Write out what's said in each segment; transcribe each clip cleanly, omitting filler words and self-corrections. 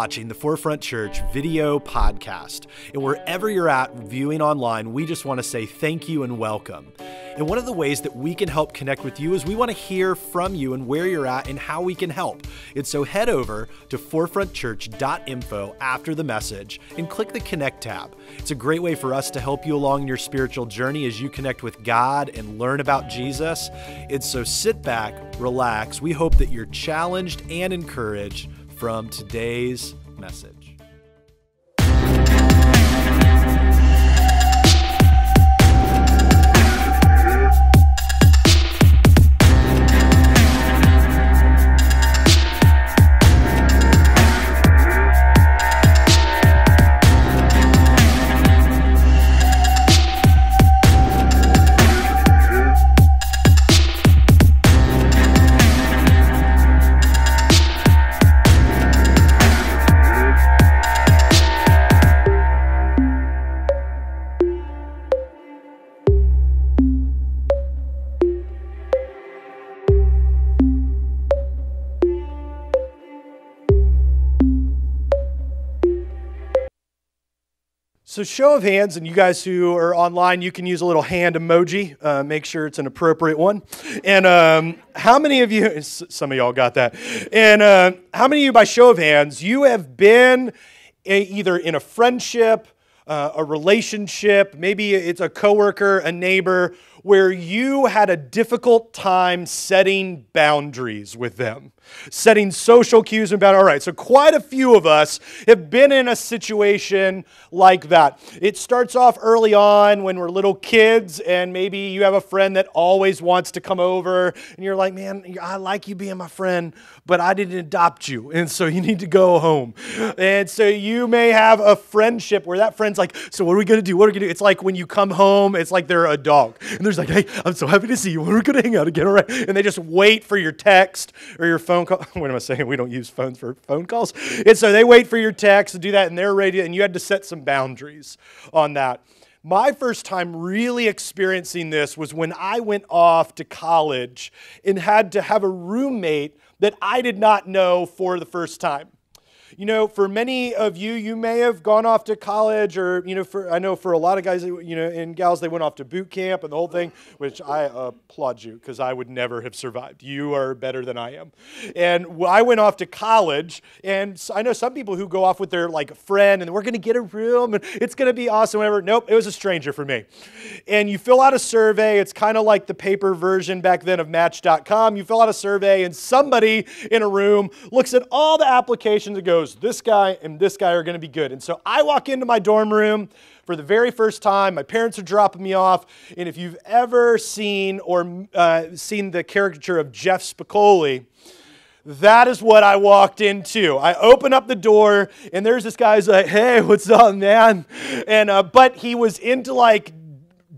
watching the Forefront Church video podcast. And wherever you're at viewing online, we just want to say thank you and welcome. And one of the ways that we can help connect with you is we want to hear from you and where you're at and how we can help. And so head over to forefrontchurch.info after the message and click the Connect tab. It's a great way for us to help you along your spiritual journey as you connect with God and learn about Jesus. And so sit back, relax. We hope that you're challenged and encouraged from today's message. So show of hands, and you guys who are online, you can use a little hand emoji. Make sure it's an appropriate one. And how many of you, some of y'all got that, and how many of you, by show of hands, you have been either in a friendship, a relationship, maybe it's a coworker, a neighbor, where you had a difficult time setting boundaries with them, setting social cues and boundaries. All right, so quite a few of us have been in a situation like that. It starts off early on when we're little kids, and maybe you have a friend that always wants to come over, and you're like, man, I like you being my friend, but I didn't adopt you, and so you need to go home. And so you may have a friendship where that friend's like, so what are we going to do? What are we going to do? It's like when you come home, it's like they're a dog. And there's like, hey, I'm so happy to see you. We're going to hang out again, all right? And they just wait for your text or your phone call. What am I saying? We don't use phones for phone calls. And so they wait for your text to do that, and they're ready, and you had to set some boundaries on that. My first time really experiencing this was when I went off to college and had to have a roommate that I did not know for the first time. You know, for many of you, you may have gone off to college, or, you know, I know for a lot of guys, you know, and gals, they went off to boot camp and the whole thing, which I applaud you, because I would never have survived. You are better than I am. And I went off to college, and I know some people who go off with their, like, friend, and we're going to get a room, and it's going to be awesome, whatever. Nope, it was a stranger for me. And you fill out a survey. It's kind of like the paper version back then of Match.com. You fill out a survey, and somebody in a room looks at all the applications and goes, this guy and this guy are going to be good. And so I walk into my dorm room for the very first time. My parents are dropping me off. And if you've ever seen seen the caricature of Jeff Spicoli, that is what I walked into. I open up the door, and there's this guy who's like, hey, what's up, man? And but he was into like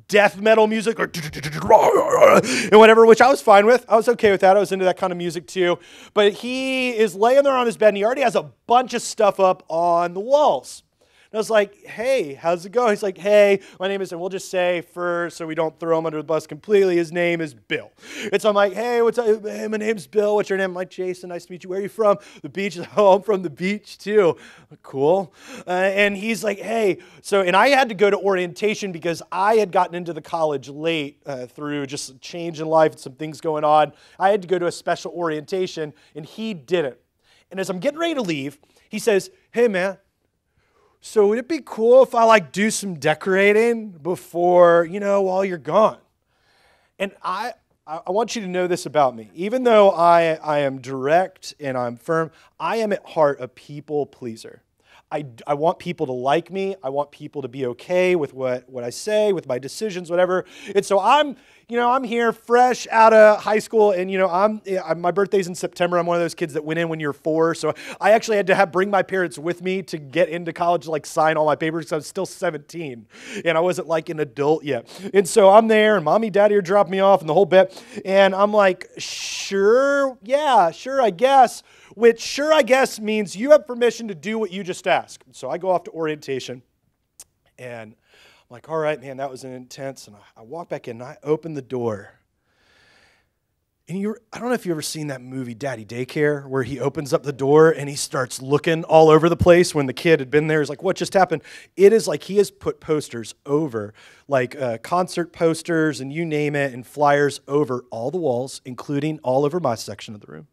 death metal music or and whatever, which I was fine with. I was okay with that. I was into that kind of music too. But he is laying there on his bed, and he already has a bunch of stuff up on the walls. And I was like, hey, how's it going? He's like, hey, my name is, and we'll just say first, so we don't throw him under the bus completely, his name is Bill. And so I'm like, hey, what's up? Hey, my name's Bill. What's your name? I'm like, Jason, nice to meet you. Where are you from? The beach. Oh, I'm from the beach too. Cool. And he's like, hey, so, and I had to go to orientation because I had gotten into the college late through just a change in life and some things going on. I had to go to a special orientation, and he didn't. And as I'm getting ready to leave, he says, hey, man, so would it be cool if I like do some decorating before, you know, while you're gone? And I want you to know this about me. Even though I am direct and I'm firm, I am at heart a people pleaser. I want people to like me. I want people to be okay with what I say, with my decisions, whatever. And so I'm here fresh out of high school, and my birthday's in September. I'm one of those kids that went in when you're 4, so I actually had to bring my parents with me to get into college, to like sign all my papers, because I was still 17, and I wasn't like an adult yet. And so I'm there, and mommy, daddy are dropping me off, and the whole bit, and I'm like, sure, yeah, sure, I guess. Which sure, I guess, means you have permission to do what you just asked. So I go off to orientation, and I'm like, all right, man, that was intense. And I walk back in, and I open the door, And I don't know if you've ever seen that movie, Daddy Daycare, where he opens up the door and he starts looking all over the place when the kid had been there. He's like, what just happened? It is like he has put posters over, like concert posters and you name it, and flyers over all the walls, including all over my section of the room.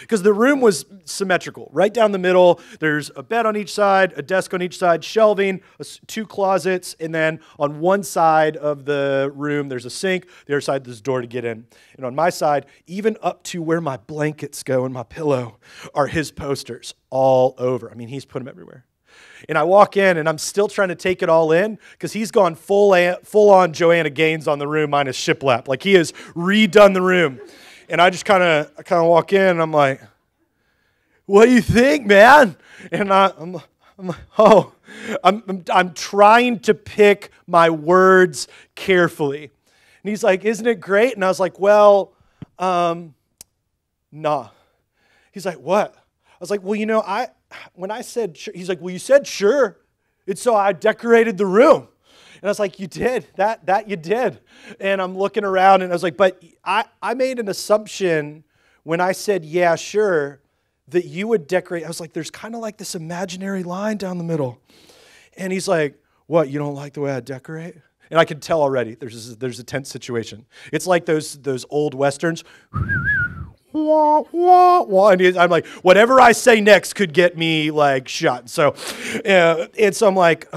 Because the room was symmetrical. Right down the middle, there's a bed on each side, a desk on each side, shelving, 2 closets, and then on one side of the room, there's a sink. The other side, there's a door to get in. And on my side, even up to where my blankets go and my pillow, are his posters all over. I mean, he's put them everywhere. And I walk in, and I'm still trying to take it all in because he's gone full-on Joanna Gaines on the room minus shiplap. Like, he has redone the room. And I just kind of walk in, and I'm like, what do you think, man? And I'm like, oh, I'm trying to pick my words carefully. And he's like, isn't it great? And I was like, well, nah. He's like, what? I was like, well, when I said sure, he's like, well, you said sure. It's so I decorated the room. And I was like, you did, that you did. And I'm looking around, and I was like, but I made an assumption when I said, yeah, sure, that you would decorate. I was like, there's kind of like this imaginary line down the middle. And he's like, what, you don't like the way I decorate? And I could tell already there's a tense situation. It's like those old Westerns. Wah, wah, wah. And I'm like, whatever I say next could get me like shot. So, and so I'm like,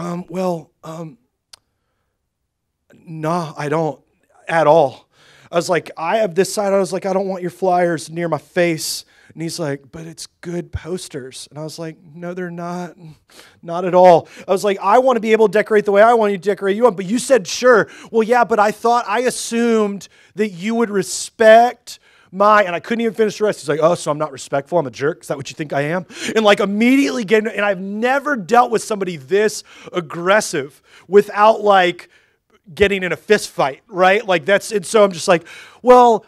no, I don't at all. I was like, I have this side. I was like, I don't want your flyers near my face. And he's like, but it's good posters. And I was like, no, they're not. Not at all. I was like, I want to be able to decorate the way I want you to decorate you. But you said sure. Well, yeah, but I assumed that you would respect and I couldn't even finish the rest. He's like, oh, so I'm not respectful. I'm a jerk. Is that what you think I am? And like immediately and I've never dealt with somebody this aggressive without like getting in a fist fight, right? Like and so I'm just like, well,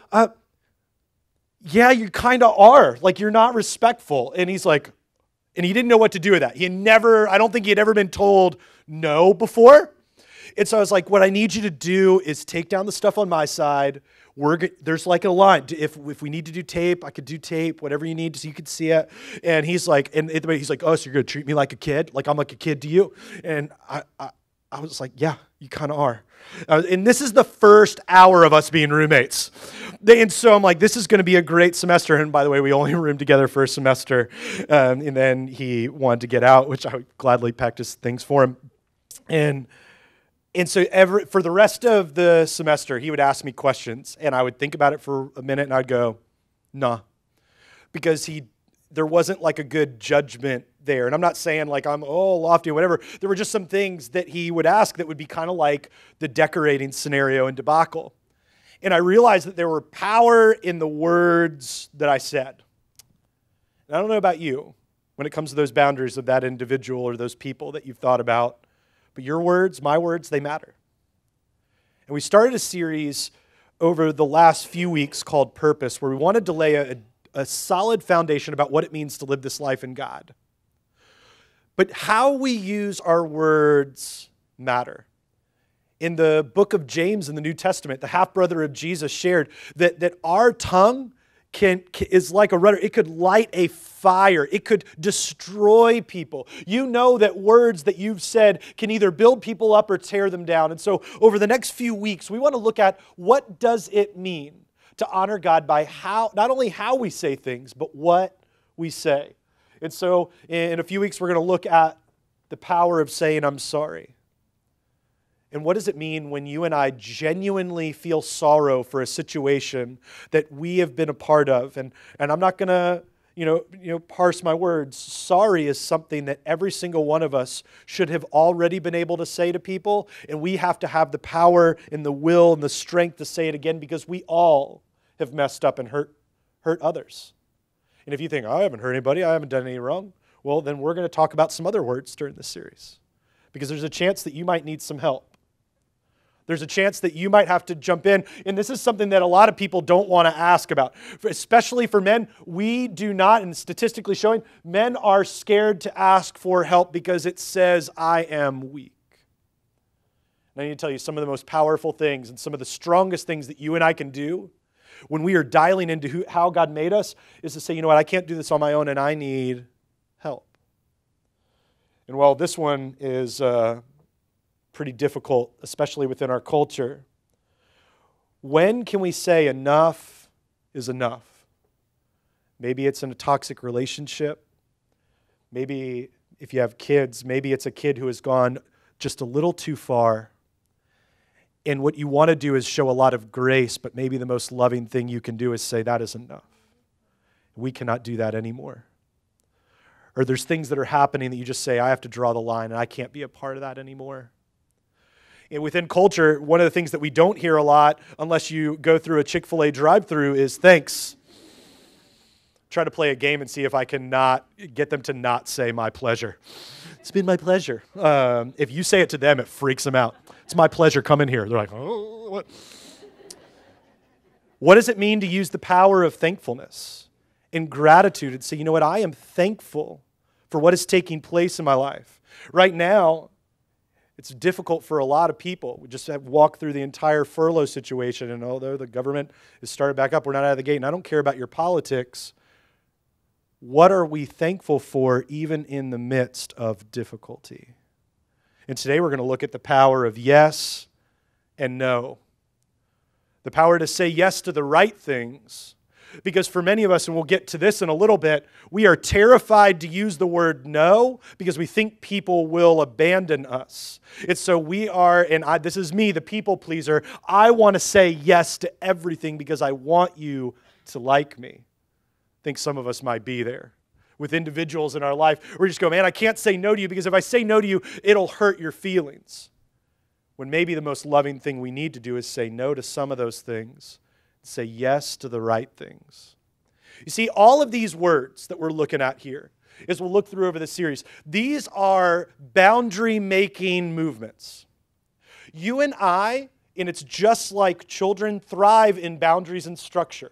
yeah, you kind of are. Like, you're not respectful. And he's like, and he didn't know what to do with that. I don't think he had ever been told no before. And so I was like, what I need you to do is take down the stuff on my side. There's like a line. If we need to do tape, I could do tape, whatever you need so you could see it. And he's like, oh, so you're going to treat me like a kid? Like I'm like a kid to you? And I was like, yeah, you kind of are. And this is the first hour of us being roommates. And so I'm like, this is going to be a great semester. And by the way, we only roomed together for a semester. And then he wanted to get out, which I would gladly packed his things for him. And so for the rest of the semester, he would ask me questions. And I would think about it for a minute, and I'd go, nah. Because there wasn't like a good judgment there. And I'm not saying like I'm, lofty or whatever. There were just some things that he would ask that would be kind of like the decorating scenario in debacle. And I realized that there were power in the words that I said. And I don't know about you when it comes to those boundaries of that individual or those people that you've thought about, but your words, my words, they matter. And we started a series over the last few weeks called Purpose, where we wanted to lay a solid foundation about what it means to live this life in God. But how we use our words matter. In the book of James in the New Testament, the half-brother of Jesus shared that our tongue is like a rudder. It could light a fire. It could destroy people. You know that words that you've said can either build people up or tear them down. And so over the next few weeks, we want to look at what does it mean to honor God by not only how we say things, but what we say. And so in a few weeks, we're going to look at the power of saying, I'm sorry. And what does it mean when you and I genuinely feel sorrow for a situation that we have been a part of? And I'm not going to, parse my words. Sorry is something that every single one of us should have already been able to say to people. And we have to have the power and the will and the strength to say it again because we all have messed up and hurt others. And if you think, I haven't hurt anybody, I haven't done any wrong, well, then we're going to talk about some other words during this series because there's a chance that you might need some help. There's a chance that you might have to jump in. And this is something that a lot of people don't want to ask about. Especially for men, we do not, and statistically showing, men are scared to ask for help because it says, I am weak. And I need to tell you some of the most powerful things and some of the strongest things that you and I can do when we are dialing into how God made us, is to say, you know what, I can't do this on my own and I need help. And while this one is pretty difficult, especially within our culture, when can we say enough is enough? Maybe it's in a toxic relationship. Maybe if you have kids, maybe it's a kid who has gone just a little too far. And what you want to do is show a lot of grace, but maybe the most loving thing you can do is say, that is enough. We cannot do that anymore. Or there's things that are happening that you just say, I have to draw the line, and I can't be a part of that anymore. And within culture, one of the things that we don't hear a lot, unless you go through a Chick-fil-A drive-thru, is thanks. Try to play a game and see if I can not get them to not say my pleasure. It's been my pleasure. If you say it to them, it freaks them out. It's my pleasure, come in here. They're like, oh, what? What does it mean to use the power of thankfulness and gratitude and say, you know what, I am thankful for what is taking place in my life. Right now, it's difficult for a lot of people. We just have walked through the entire furlough situation, and although the government has started back up, we're not out of the gate, and I don't care about your politics. What are we thankful for even in the midst of difficulty? And today we're going to look at the power of yes and no. The power to say yes to the right things. Because for many of us, and we'll get to this in a little bit, we are terrified to use the word no because we think people will abandon us. It's so we are, and this is me, the people pleaser, I want to say yes to everything because I want you to like me. I think some of us might be there. With individuals in our life, we just go, man, I can't say no to you because if I say no to you, it'll hurt your feelings. When maybe the most loving thing we need to do is say no to some of those things. Say yes to the right things. You see, all of these words that we're looking at here, as we'll look through over the series, these are boundary-making movements. You and I, and it's just like children, thrive in boundaries and structure.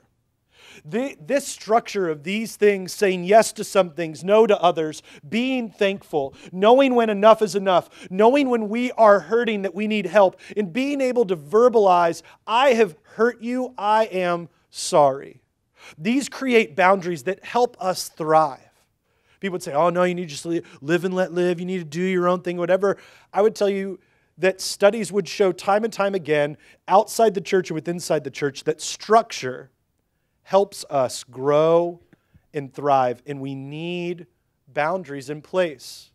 This structure of these things, saying yes to some things, no to others, being thankful, knowing when enough is enough, knowing when we are hurting that we need help, and being able to verbalize, I have hurt you, I am sorry. These create boundaries that help us thrive. People would say, oh no, you need to just live and let live, you need to do your own thing, whatever. I would tell you that studies would show time and time again, outside the church and within inside the church, that structure helps us grow and thrive, and we need boundaries in place.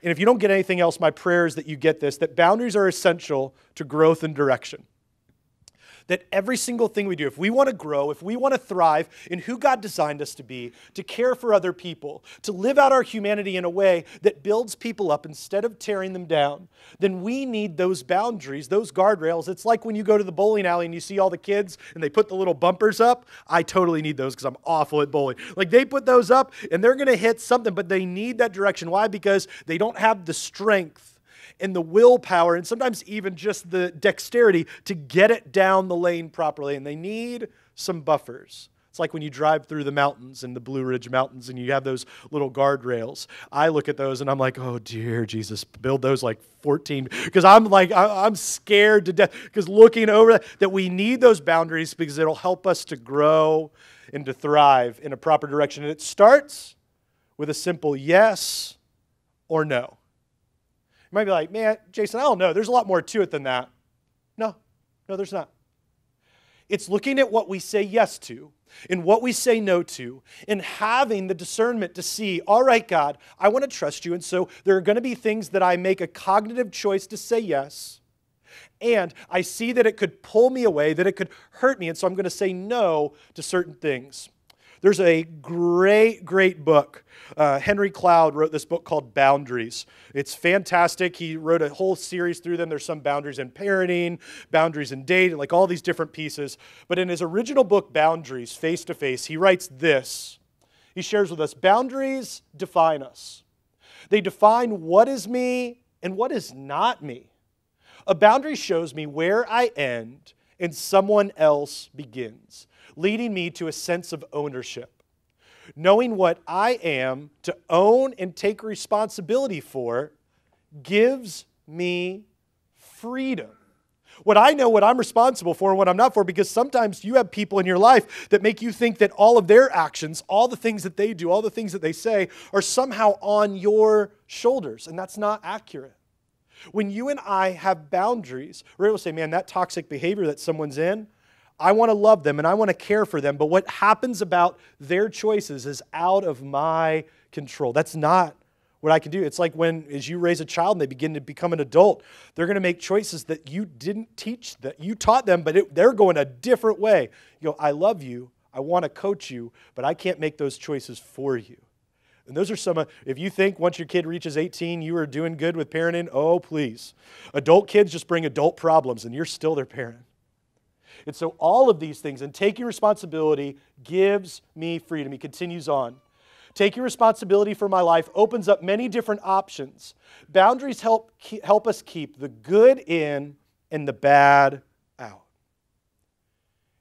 And if you don't get anything else, my prayer is that you get this, that boundaries are essential to growth and direction. That every single thing we do, if we want to grow, if we want to thrive in who God designed us to be, to care for other people, to live out our humanity in a way that builds people up instead of tearing them down, then we need those boundaries, those guardrails. It's like when you go to the bowling alley and you see all the kids and they put the little bumpers up. I totally need those because I'm awful at bowling. Like they put those up and they're going to hit something, but they need that direction. Why? Because they don't have the strength and the willpower, and sometimes even just the dexterity to get it down the lane properly, and they need some buffers. It's like when you drive through the mountains in the Blue Ridge Mountains and you have those little guardrails. I look at those and I'm like, oh dear Jesus, build those like 14, because I'm scared to death, because looking over that we need those boundaries because it'll help us to grow and to thrive in a proper direction. And it starts with a simple yes or no. You might be like, man, Jason, I don't know. There's a lot more to it than that. No, there's not. It's looking at what we say yes to and what we say no to and having the discernment to see, all right, God, I want to trust you. And so there are going to be things that I make a cognitive choice to say yes. And I see that it could pull me away, that it could hurt me. And so I'm going to say no to certain things. There's a great, great book. Henry Cloud wrote this book called Boundaries. It's fantastic. He wrote a whole series through them. There's some boundaries in parenting, boundaries in dating, like all these different pieces. But in his original book, Boundaries, Face to Face, he writes this. He shares with us, boundaries define us. They define what is me and what is not me. A boundary shows me where I end and someone else begins, leading me to a sense of ownership. Knowing what I am to own and take responsibility for gives me freedom. What I know, what I'm responsible for, and what I'm not for, because sometimes you have people in your life that make you think that all of their actions, all the things that they do, all the things that they say are somehow on your shoulders, and that's not accurate. When you and I have boundaries, we're able to say, man, that toxic behavior that someone's in, I want to love them and I want to care for them, but what happens about their choices is out of my control. That's not what I can do. It's like as you raise a child and they begin to become an adult, they're going to make choices that you didn't teach, that you taught them, but they're going a different way. You go, I love you, I want to coach you, but I can't make those choices for you. And those are if you think once your kid reaches 18, you are doing good with parenting, oh, please. Adult kids just bring adult problems, and you're still their parent. And so all of these things, and taking responsibility gives me freedom. He continues on. Taking responsibility for my life opens up many different options. Boundaries help us keep the good in and the bad out.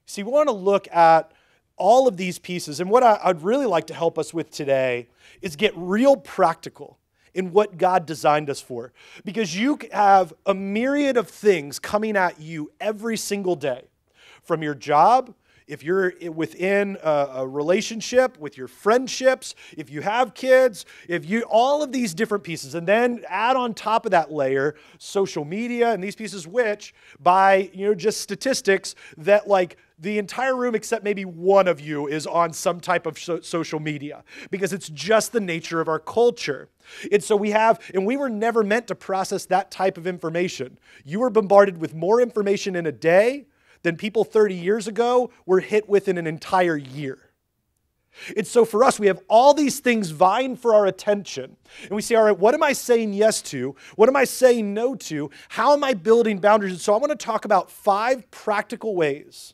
See, we want to look at all of these pieces, and what I'd really like to help us with today is get real practical in what God designed us for. Because you have a myriad of things coming at you every single day. From your job, if you're within a relationship, with your friendships, if you have kids, all of these different pieces, and then add on top of that layer social media and these pieces, which by just statistics that like the entire room except maybe one of you is on some type of social media because it's just the nature of our culture. And so we were never meant to process that type of information. You were bombarded with more information in a day than people 30 years ago were hit with in an entire year. And so for us, we have all these things vying for our attention. And we say, all right, what am I saying yes to? What am I saying no to? How am I building boundaries? And so I want to talk about 5 practical ways,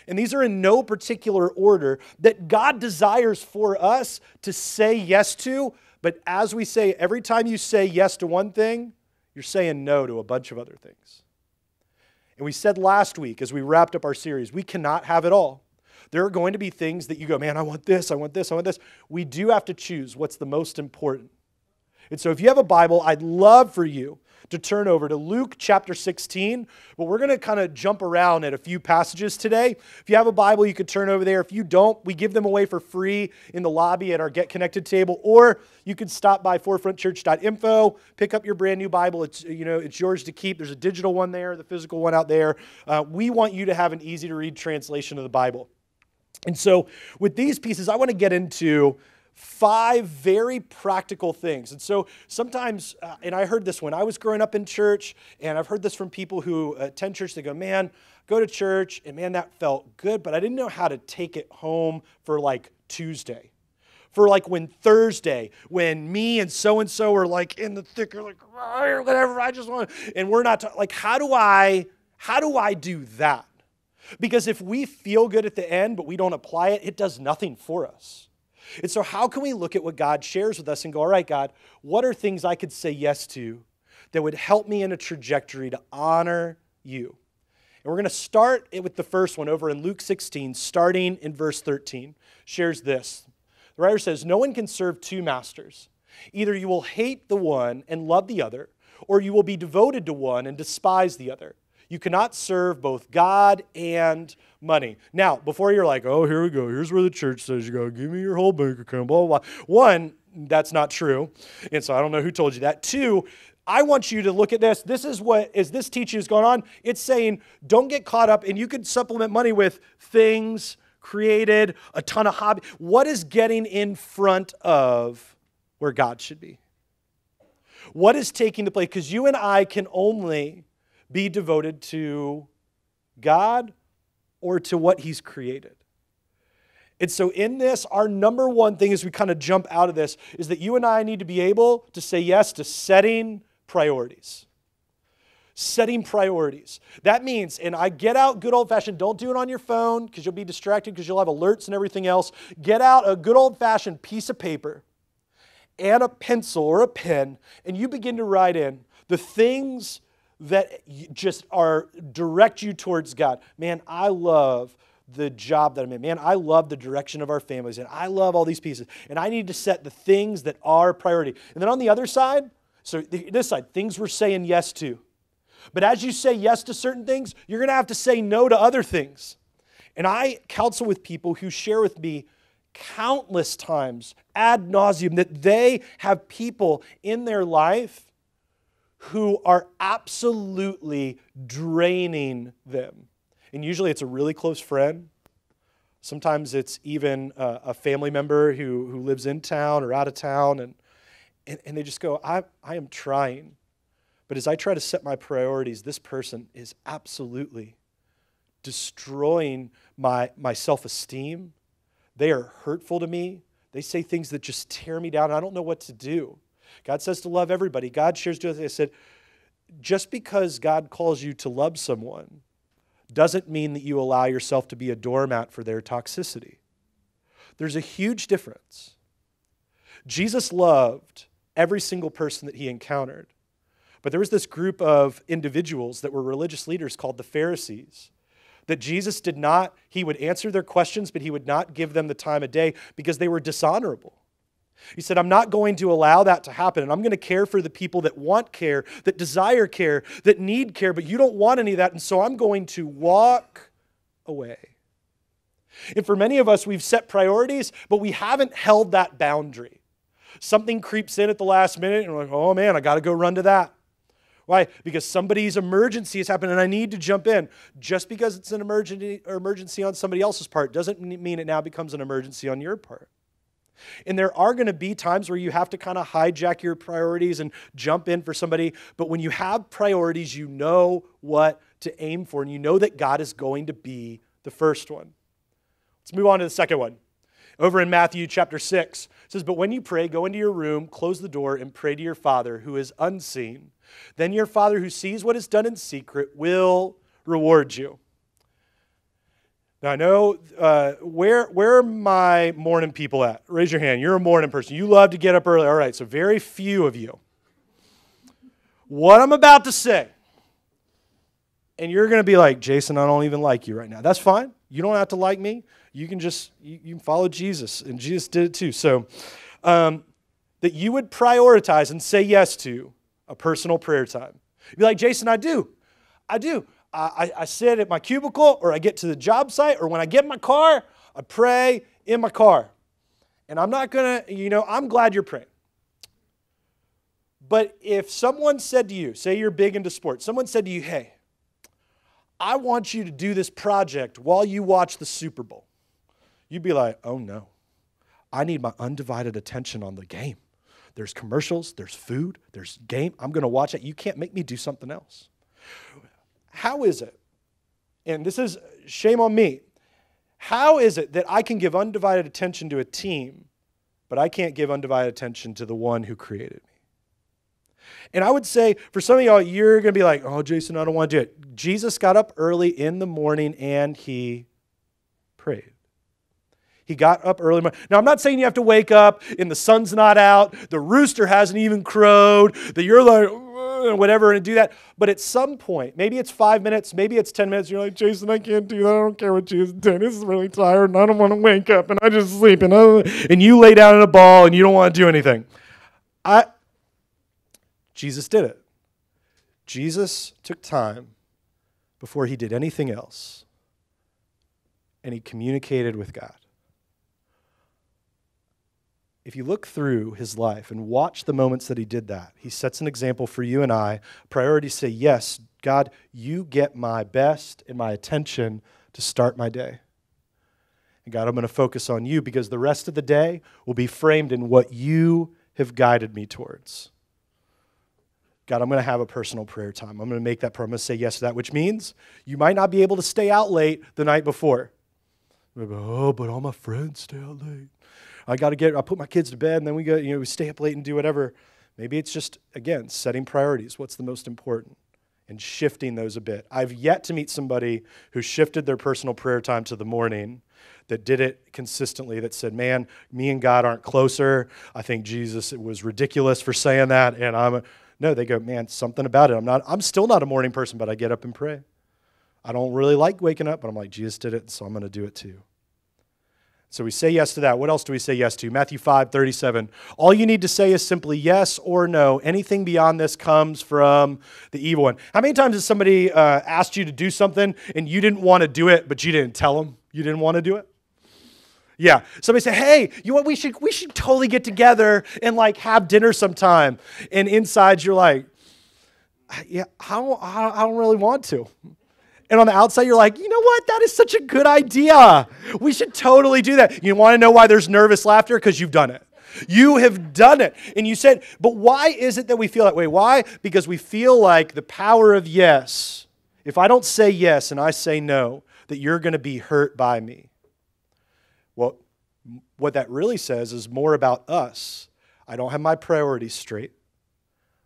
and these are in no particular order, that God desires for us to say yes to. But as we say, every time you say yes to one thing, you're saying no to a bunch of other things. And we said last week, as we wrapped up our series, we cannot have it all. There are going to be things that you go, man, I want this, I want this, I want this. We do have to choose what's the most important. And so if you have a Bible, I'd love for you to turn over to Luke chapter 16, but we're going to kind of jump around at a few passages today. If you have a Bible, you could turn over there. If you don't, we give them away for free in the lobby at our Get Connected table, or you could stop by forefrontchurch.info, pick up your brand new Bible. It's yours to keep. There's a digital one there, the physical one out there. We want you to have an easy to read translation of the Bible. And so with these pieces, I want to get into 5 very practical things. And so sometimes, and I heard this when I was growing up in church, and I've heard this from people who attend church, they go, man, go to church, and man, that felt good, but I didn't know how to take it home for like Tuesday. For like when Thursday, when me and so-and-so are like in the thick, like, whatever, I just want, and we're not, like, how do I do that? Because if we feel good at the end, but we don't apply it, it does nothing for us. And so how can we look at what God shares with us and go, all right, God, what are things I could say yes to that would help me in a trajectory to honor you? And we're going to start it with the first one over in Luke 16, starting in verse 13. Shares this. The writer says, no one can serve 2 masters. Either you will hate the one and love the other, or you will be devoted to one and despise the other. You cannot serve both God and money. Now, before you're like, oh, here we go. Here's where the church says you go. Give me your whole bank account, blah, blah, blah. 1, that's not true. And so I don't know who told you that. 2, I want you to look at this. This is what, as this teaching is going on, it's saying don't get caught up, and you could supplement money with things created, a ton of hobby. What is getting in front of where God should be? What is taking the place? Because you and I can only be devoted to God or to what He's created. And so in this, our number one thing as we kind of jump out of this is that you and I need to be able to say yes to setting priorities. Setting priorities. That means, and I get out good old-fashioned, don't do it on your phone because you'll be distracted because you'll have alerts and everything else. Get out a good old-fashioned piece of paper and a pencil or a pen, and you begin to write in the things that just direct you towards God. Man, I love the job that I'm in. Man, I love the direction of our families, and I love all these pieces. And I need to set the things that are priority. And then on the other side, so this side, things we're saying yes to. But as you say yes to certain things, you're going to have to say no to other things. And I counsel with people who share with me countless times, ad nauseum, that they have people in their life who are absolutely draining them. And usually it's a really close friend. Sometimes it's even a family member who lives in town or out of town. And they just go, I am trying. But as I try to set my priorities, this person is absolutely destroying my self-esteem. They are hurtful to me. They say things that just tear me down. I don't know what to do. God says to love everybody. God shares with us. I said, just because God calls you to love someone doesn't mean that you allow yourself to be a doormat for their toxicity. There's a huge difference. Jesus loved every single person that he encountered. But there was this group of individuals that were religious leaders called the Pharisees that Jesus did not, he would answer their questions, but he would not give them the time of day because they were dishonorable. He said, I'm not going to allow that to happen, and I'm going to care for the people that want care, that desire care, that need care, but you don't want any of that, and so I'm going to walk away. And for many of us, we've set priorities, but we haven't held that boundary. Something creeps in at the last minute, and we're like, oh man, I got to go run to that. Why? Because somebody's emergency has happened and I need to jump in. Just because it's an emergency on somebody else's part doesn't mean it now becomes an emergency on your part. And there are going to be times where you have to kind of hijack your priorities and jump in for somebody. But when you have priorities, you know what to aim for, and you know that God is going to be the first one. Let's move on to the second one. Over in Matthew chapter 6, it says, but when you pray, go into your room, close the door, and pray to your Father who is unseen. Then your Father who sees what is done in secret will reward you. Now I know, where are my morning people at? Raise your hand. You're a morning person. You love to get up early. All right, so very few of you. What I'm about to say, and you're going to be like, Jason, I don't even like you right now. That's fine. You don't have to like me. You can just, you can follow Jesus, and Jesus did it too. So that you would prioritize and say yes to a personal prayer time. You'd be like, Jason, I do. I sit at my cubicle, or I get to the job site, or when I get in my car, I pray in my car. And I'm not going to, I'm glad you're praying. But if someone said to you, say you're big into sports, someone said to you, hey, I want you to do this project while you watch the Super Bowl. You'd be like, oh no, I need my undivided attention on the game. There's commercials, there's food, there's game. I'm going to watch it. You can't make me do something else. How is it, and this is shame on me, how is it that I can give undivided attention to a team, but I can't give undivided attention to the one who created me? And I would say, for some of y'all, you're going to be like, oh, Jason, I don't want to do it. Jesus got up early in the morning and he prayed. He got up early. Now, I'm not saying you have to wake up and the sun's not out, the rooster hasn't even crowed, that you're like, whatever, and do that. But at some point, maybe it's 5 minutes, maybe it's 10 minutes, you're like, Jason, I can't do that. I don't care what Jesus did. This is really tired, and I don't want to wake up, and I just sleep, and you lay down in a ball, and you don't want to do anything. Jesus did it. Jesus took time before he did anything else, and he communicated with God. If you look through his life and watch the moments that he did that, he sets an example for you and I. Priorities say, yes, God, you get my best and my attention to start my day. And God, I'm going to focus on you because the rest of the day will be framed in what you have guided me towards. God, I'm going to have a personal prayer time. I'm going to make that prayer. I'm going to say yes to that, which means you might not be able to stay out late the night before. Oh, but all my friends stay out late. I put my kids to bed, and then we stay up late and do whatever. Maybe it's just, again, setting priorities. What's the most important? And shifting those a bit. I've yet to meet somebody who shifted their personal prayer time to the morning, that did it consistently, that said, man, me and God aren't closer. I think Jesus was ridiculous for saying that. And no, they go, man, something about it. I'm still not a morning person, but I get up and pray. I don't really like waking up, but I'm like, Jesus did it, so I'm going to do it too. So we say yes to that. What else do we say yes to? Matthew 5:37. All you need to say is simply yes or no. Anything beyond this comes from the evil one. How many times has somebody asked you to do something and you didn't want to do it, but you didn't tell them you didn't want to do it? Yeah. Somebody said, hey, you know what? We should totally get together and like have dinner sometime. And inside you're like, yeah, I don't really want to. And on the outside, you're like, you know what? That is such a good idea. We should totally do that. You want to know why there's nervous laughter? Because you've done it. You have done it. And you said, but why is it that we feel that way? Why? Because we feel like the power of yes. If I don't say yes and I say no, that you're going to be hurt by me. Well, what that really says is more about us. I don't have my priorities straight.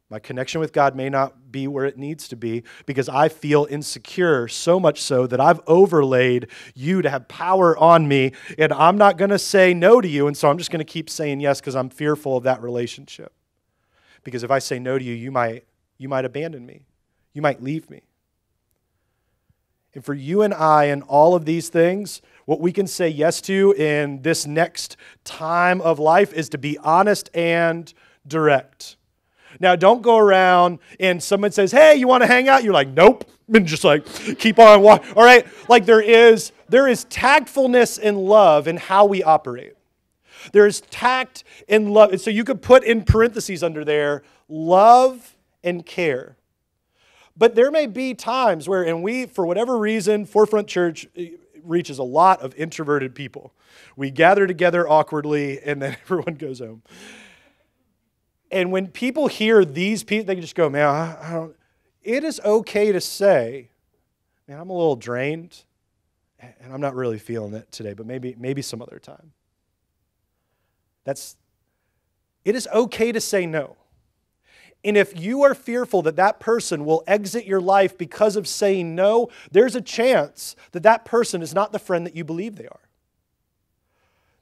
My connection with God may not be where it needs to be because I feel insecure, so much so that I've overlaid you to have power on me, and I'm not going to say no to you, and so I'm just going to keep saying yes because I'm fearful of that relationship. Because if I say no to you, you might abandon me. You might leave me. And for you and I and all of these things, what we can say yes to in this next time of life is to be honest and direct. Now, don't go around and someone says, hey, you want to hang out? You're like, nope. And just like, keep on walking. All right? Like there is tactfulness and love in how we operate. There is tact and love. And so you could put in parentheses under there, love and care. But there may be times where, and we, for whatever reason, Forefront Church reaches a lot of introverted people. We gather together awkwardly, and then everyone goes home. And when people hear these people, they can just go, man, I don't. It is okay to say, man, I'm a little drained, and I'm not really feeling it today, but maybe some other time. It is okay to say no. And if you are fearful that that person will exit your life because of saying no, there's a chance that that person is not the friend that you believe they are.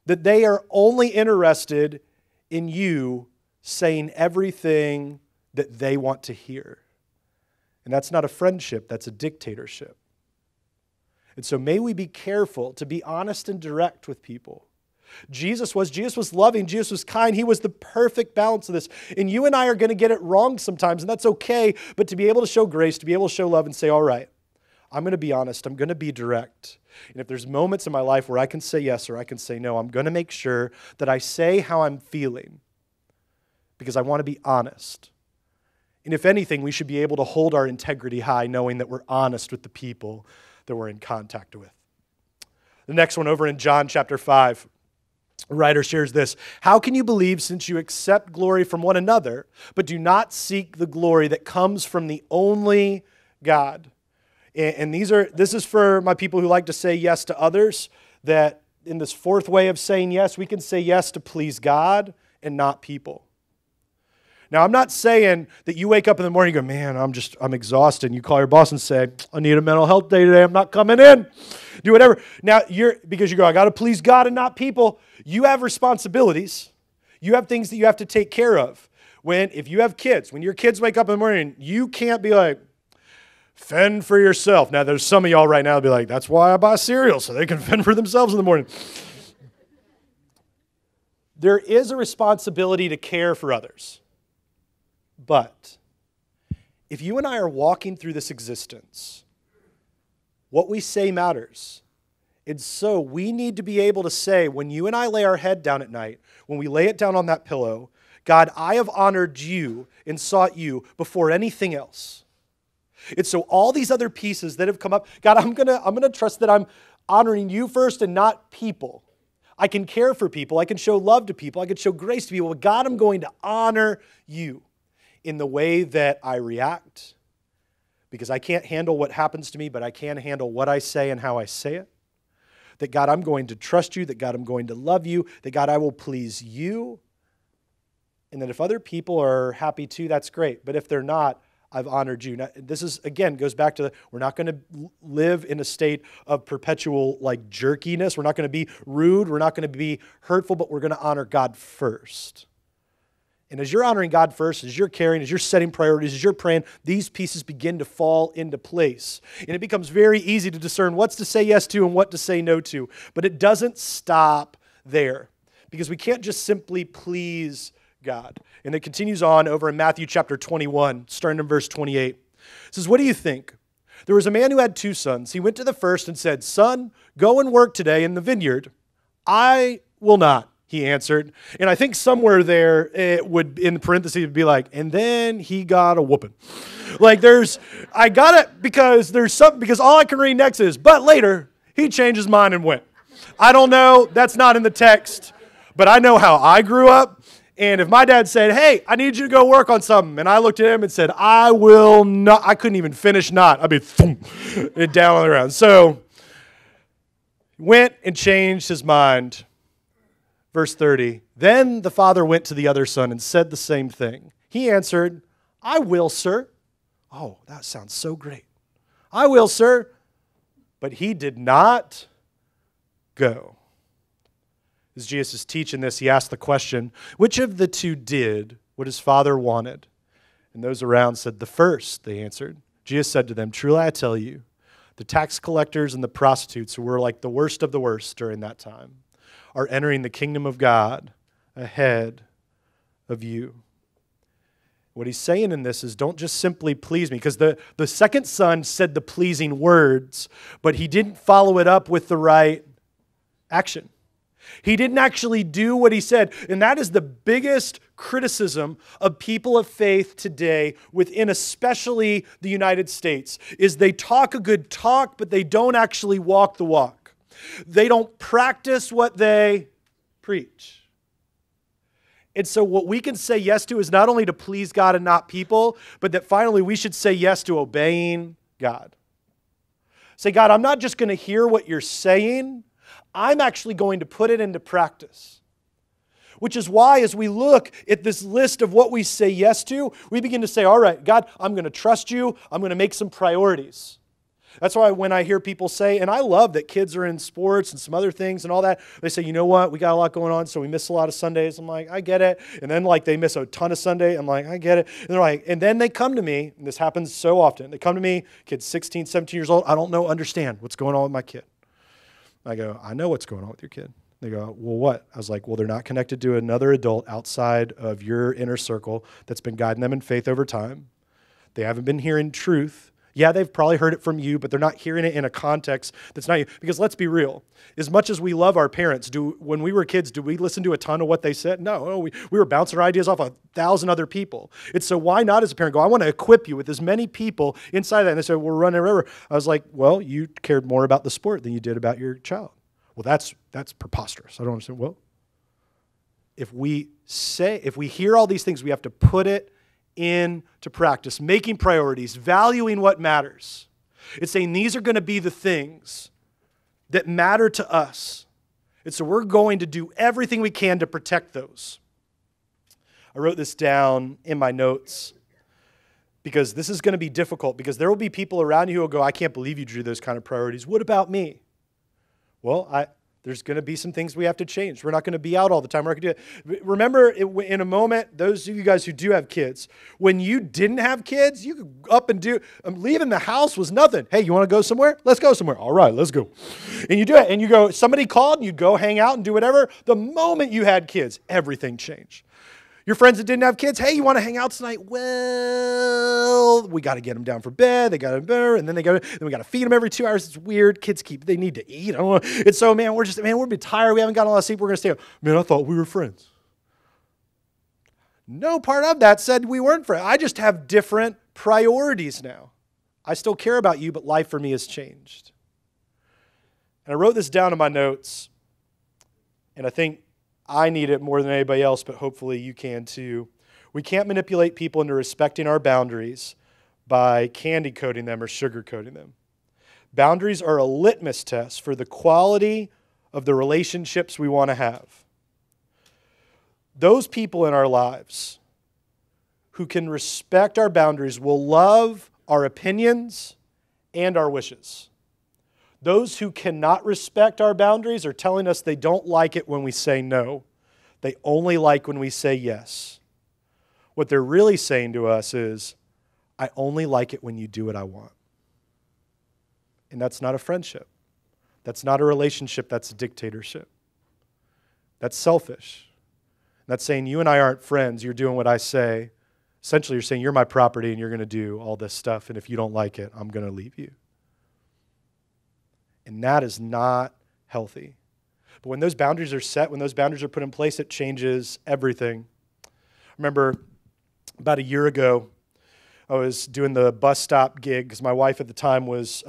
That they are only interested in you saying everything that they want to hear. And that's not a friendship, that's a dictatorship. And so may we be careful to be honest and direct with people. Jesus was loving, Jesus was kind, he was the perfect balance of this. And you and I are going to get it wrong sometimes, and that's okay, but to be able to show grace, to be able to show love and say, all right, I'm going to be honest, I'm going to be direct. And if there's moments in my life where I can say yes or I can say no, I'm going to make sure that I say how I'm feeling because I want to be honest. And if anything, we should be able to hold our integrity high knowing that we're honest with the people that we're in contact with. The next one over in John chapter 5. The writer shares this. How can you believe since you accept glory from one another, but do not seek the glory that comes from the only God? And this is for my people who like to say yes to others, that in this fourth way of saying yes, we can say yes to please God and not people. Now, I'm not saying that you wake up in the morning and go, man, I'm exhausted. And you call your boss and say, I need a mental health day today. I'm not coming in. Do whatever. Now, because you go, I got to please God and not people. You have responsibilities. You have things that you have to take care of. If you have kids, when your kids wake up in the morning, you can't be like, fend for yourself. Now, there's some of y'all right now that'll be like, that's why I buy cereal, so they can fend for themselves in the morning. There is a responsibility to care for others. But if you and I are walking through this existence, what we say matters. And so we need to be able to say, when you and I lay our head down at night, when we lay it down on that pillow, God, I have honored you and sought you before anything else. And so all these other pieces that have come up, God, I'm gonna trust that I'm honoring you first and not people. I can care for people. I can show love to people. I can show grace to people. But God, I'm going to honor you in the way that I react, because I can't handle what happens to me, but I can handle what I say and how I say it. That God, I'm going to trust you. That God, I'm going to love you. That God, I will please you. And that if other people are happy too, that's great. But if they're not, I've honored you. Now, this is, again, goes back to we're not going to live in a state of perpetual jerkiness. We're not going to be rude. We're not going to be hurtful, but we're going to honor God first. And as you're honoring God first, as you're caring, as you're setting priorities, as you're praying, these pieces begin to fall into place. And it becomes very easy to discern what's to say yes to and what to say no to. But it doesn't stop there, because we can't just simply please God. And it continues on over in Matthew chapter 21, starting in verse 28. It says, "What do you think? There was a man who had 2 sons. He went to the first and said, 'Son, go and work today in the vineyard.' 'I will not,' he answered." And I think somewhere there it would, in parentheses, would be like, "and then he got a whooping." Like I got it because because all I can read next is, "but later he changed his mind and went." I don't know, that's not in the text, but I know how I grew up. And if my dad said, "Hey, I need you to go work on something," and I looked at him and said, "I will not," I couldn't even finish not. I'd be thump, it down on the ground. So went and changed his mind. Verse 30, "Then the father went to the other son and said the same thing. He answered, 'I will, sir.'" Oh, that sounds so great. "I will, sir." But he did not go. As Jesus is teaching this, he asked the question, which of the 2 did what his father wanted? And those around said, "The first," they answered. Jesus said to them, "Truly I tell you, the tax collectors and the prostitutes, who were like the worst of the worst during that time, are entering the kingdom of God ahead of you." What he's saying in this is, don't just simply please me, because the second son said the pleasing words, but he didn't follow it up with the right action. He didn't actually do what he said. And that is the biggest criticism of people of faith today, within especially the United States, is they talk a good talk, but they don't actually walk the walk. They don't practice what they preach. And so what we can say yes to is not only to please God and not people, but that finally we should say yes to obeying God. Say, "God, I'm not just going to hear what you're saying, I'm actually going to put it into practice." Which is why, as we look at this list of what we say yes to, we begin to say, "All right, God, I'm going to trust you. I'm going to make some priorities." That's why when I hear people say, and I love that kids are in sports and some other things and all that, they say, "You know what, we got a lot going on, so we miss a lot of Sundays." I'm like, I get it. And then they miss a ton of Sunday. I'm like, I get it. And they're like, and then they come to me, and this happens so often. They come to me, kids 16, 17 years old, "I don't understand what's going on with my kid." I go, "I know what's going on with your kid." They go, "Well, what?" I was like, "Well, they're not connected to another adult outside of your inner circle that's been guiding them in faith over time. They haven't been hearing truth. Yeah, they've probably heard it from you, but they're not hearing it in a context that's not you." Because let's be real. As much as we love our parents, when we were kids, do we listen to a ton of what they said? No, we were bouncing our ideas off 1,000 other people. And so why not, as a parent, go, "I want to equip you with as many people inside that." And they said, "We're running a river." I was like, "Well, you cared more about the sport than you did about your child." Well, that's preposterous. I don't understand. Well, if we hear all these things, we have to put it into practice, making priorities, valuing what matters. It's saying these are going to be the things that matter to us. And so we're going to do everything we can to protect those. I wrote this down in my notes because this is going to be difficult, because there will be people around you who will go, "I can't believe you drew those kind of priorities. What about me?" Well, there's going to be some things we have to change. We're not going to be out all the time. We're not going to do it. Remember, in a moment, those of you guys who do have kids, when you didn't have kids, you could up and do, leaving the house was nothing. "Hey, you want to go somewhere? Let's go somewhere." "All right, let's go." And you do it. And you go, somebody called, and you go hang out and do whatever. The moment you had kids, everything changed. Your friends that didn't have kids, "Hey, you want to hang out tonight?" "Well, we got to get them down for bed. They got to better, and then we got to feed them every 2 hours. It's weird. Kids they need to eat. I don't know. And so, we're a bit tired. We haven't gotten a lot of sleep. We're going to stay up. "Man, I thought we were friends." No part of that said we weren't friends. I just have different priorities now. I still care about you, but life for me has changed. And I wrote this down in my notes, and I think I need it more than anybody else, but hopefully you can too. We can't manipulate people into respecting our boundaries by candy coating them or sugar coating them. Boundaries are a litmus test for the quality of the relationships we want to have. Those people in our lives who can respect our boundaries will love our opinions and our wishes. Those who cannot respect our boundaries are telling us they don't like it when we say no. They only like when we say yes. What they're really saying to us is, I only like it when you do what I want. And that's not a friendship. That's not a relationship. That's a dictatorship. That's selfish. That's saying you and I aren't friends. You're doing what I say. Essentially, you're saying you're my property and you're going to do all this stuff. And if you don't like it, I'm going to leave you. And that is not healthy. But when those boundaries are set, when those boundaries are put in place, it changes everything. I remember about a year ago, I was doing the bus stop gig because my wife at the time was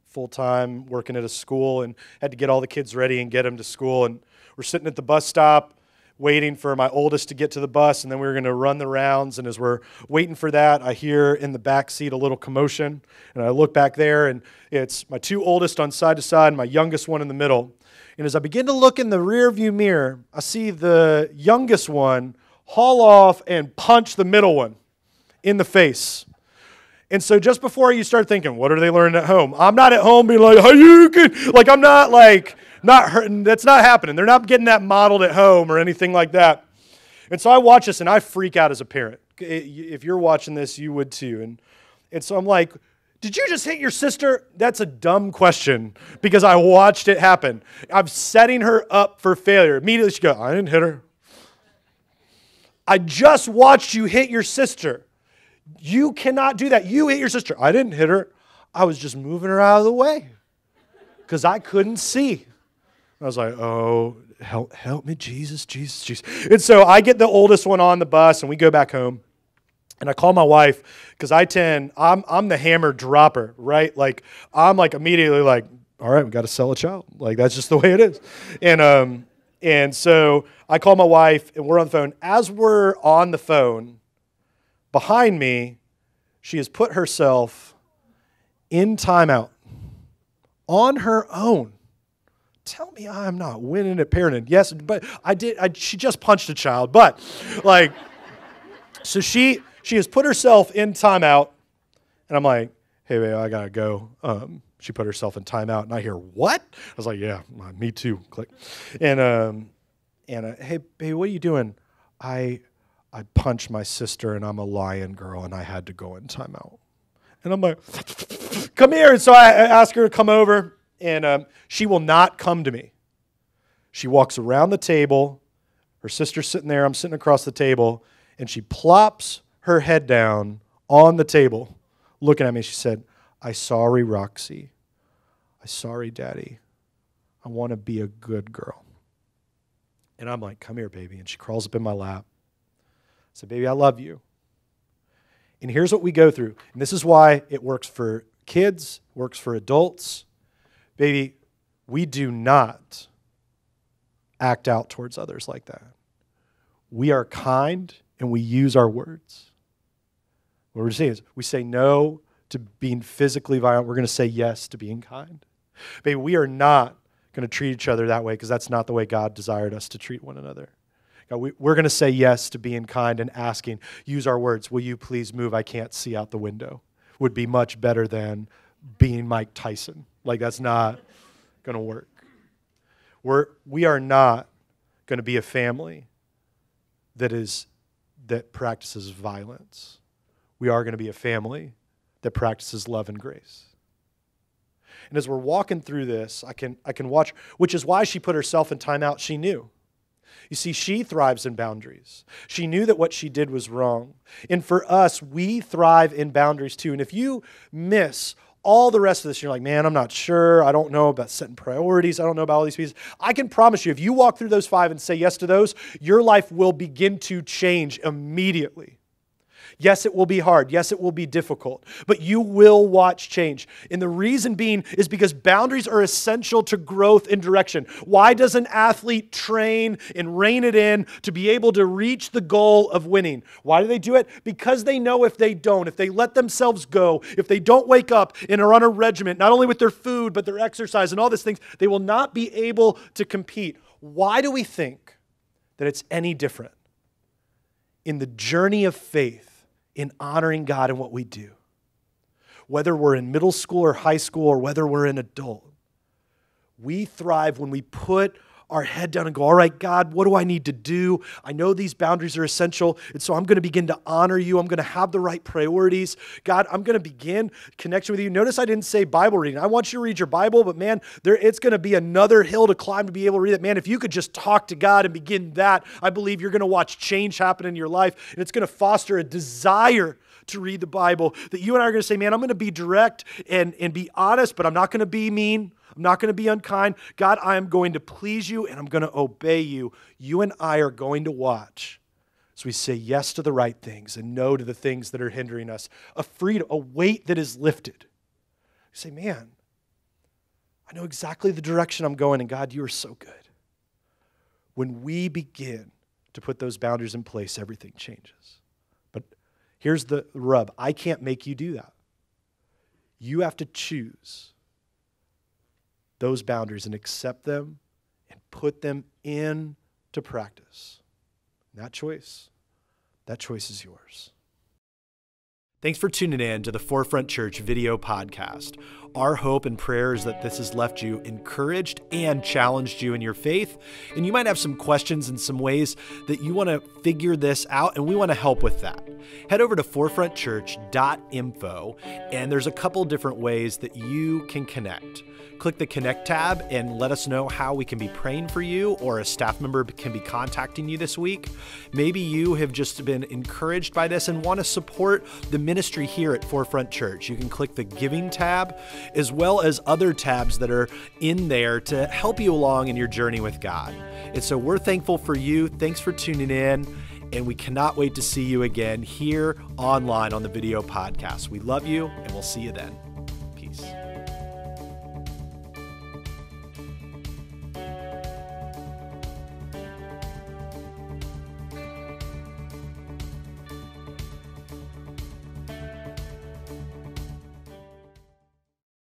full-time working at a school and had to get all the kids ready and get them to school. And we're sitting at the bus stop waiting for my oldest to get to the bus, and then we were going to run the rounds. And as we're waiting for that, I hear in the back seat a little commotion. And I look back there, and it's my two oldest on side to side and my youngest one in the middle. And as I begin to look in the rearview mirror, I see the youngest one haul off and punch the middle one in the face. And so just before you start thinking, what are they learning at home? I'm not at home being like, how you can, like I'm not like, not hurting. That's not happening. They're not getting that modeled at home or anything like that. And so I watch this and I freak out as a parent. If you're watching this, you would too. And so I'm like, did you just hit your sister? That's a dumb question because I watched it happen. I'm setting her up for failure. Immediately she goes, I didn't hit her. I just watched you hit your sister. You cannot do that. You hit your sister. I didn't hit her. I was just moving her out of the way because I couldn't see. I was like, oh, help me, Jesus. And so I get the oldest one on the bus, and we go back home. And I call my wife because I'm the hammer dropper, right? Like, I'm like immediately like, all right, we got to sell a child. Like, that's just the way it is. And so I call my wife, and we're on the phone. As we're on the phone, behind me, she has put herself in timeout on her own. Tell me I'm not winning at parenting. Yes, but I did. She just punched a child. But, like, so she has put herself in timeout, and I'm like, hey, babe, I got to go. She put herself in timeout, and I hear, what? I was like, yeah, me too. Click. And hey, babe, what are you doing? I punched my sister, and I'm a lion girl, and I had to go in timeout. And I'm like, come here. And so I ask her to come over, and she will not come to me. She walks around the table. Her sister's sitting there. I'm sitting across the table, and she plops her head down on the table, looking at me. She said, I'm sorry, Roxy. I'm sorry, Daddy. I want to be a good girl. And I'm like, come here, baby. And she crawls up in my lap. I said, baby, I love you. And here's what we go through. And this is why it works for kids, works for adults. Baby, we do not act out towards others like that. We are kind and we use our words. What we're saying is we say no to being physically violent. We're going to say yes to being kind. Baby, we are not going to treat each other that way because that's not the way God desired us to treat one another. God, we're going to say yes to being kind and asking, use our words, will you please move? I can't see out the window. Would be much better than being Mike Tyson. Like, that's not going to work. We are not going to be a family that practices violence. We are going to be a family that practices love and grace. And as we're walking through this, I can watch, which is why she put herself in timeout. She knew. You see, she thrives in boundaries. She knew that what she did was wrong. And for us, we thrive in boundaries too. And if you miss all the rest of this, you're like, man, I'm not sure. I don't know about setting priorities. I don't know about all these pieces. I can promise you, if you walk through those 5 and say yes to those, your life will begin to change immediately. Yes, it will be hard. Yes, it will be difficult. But you will watch change. And the reason being is because boundaries are essential to growth and direction. Why does an athlete train and rein it in to be able to reach the goal of winning? Why do they do it? Because they know if they don't, if they let themselves go, if they don't wake up and are on a regiment, not only with their food, but their exercise and all these things, they will not be able to compete. Why do we think that it's any different in the journey of faith? In honoring God in what we do. Whether we're in middle school or high school or whether we're an adult, we thrive when we put our head down and go, all right, God, what do I need to do? I know these boundaries are essential, and so I'm going to begin to honor you. I'm going to have the right priorities. God, I'm going to begin connection with you. Notice I didn't say Bible reading. I want you to read your Bible, but man, it's going to be another hill to climb to be able to read it. Man, if you could just talk to God and begin that, I believe you're going to watch change happen in your life, and it's going to foster a desire to read the Bible, that you and I are going to say, man, I'm going to be direct and be honest, but I'm not going to be mean. I'm not going to be unkind. God, I am going to please you and I'm going to obey you. You and I are going to watch as we say yes to the right things and no to the things that are hindering us. A freedom, a weight that is lifted. You say, man, I know exactly the direction I'm going, and God, you are so good. When we begin to put those boundaries in place, everything changes. Here's the rub. I can't make you do that. You have to choose those boundaries and accept them and put them into practice. That choice is yours. Thanks for tuning in to the Forefront Church video podcast. Our hope and prayer is that this has left you encouraged and challenged you in your faith. And you might have some questions and some ways that you want to figure this out, and we want to help with that. Head over to forefrontchurch.info, and there's a couple different ways that you can connect. Click the Connect tab and let us know how we can be praying for you, or a staff member can be contacting you this week. Maybe you have just been encouraged by this and want to support the ministry here at Forefront Church. You can click the Giving tab, as well as other tabs that are in there to help you along in your journey with God. And so we're thankful for you. Thanks for tuning in, and we cannot wait to see you again here online on the video podcast. We love you, and we'll see you then.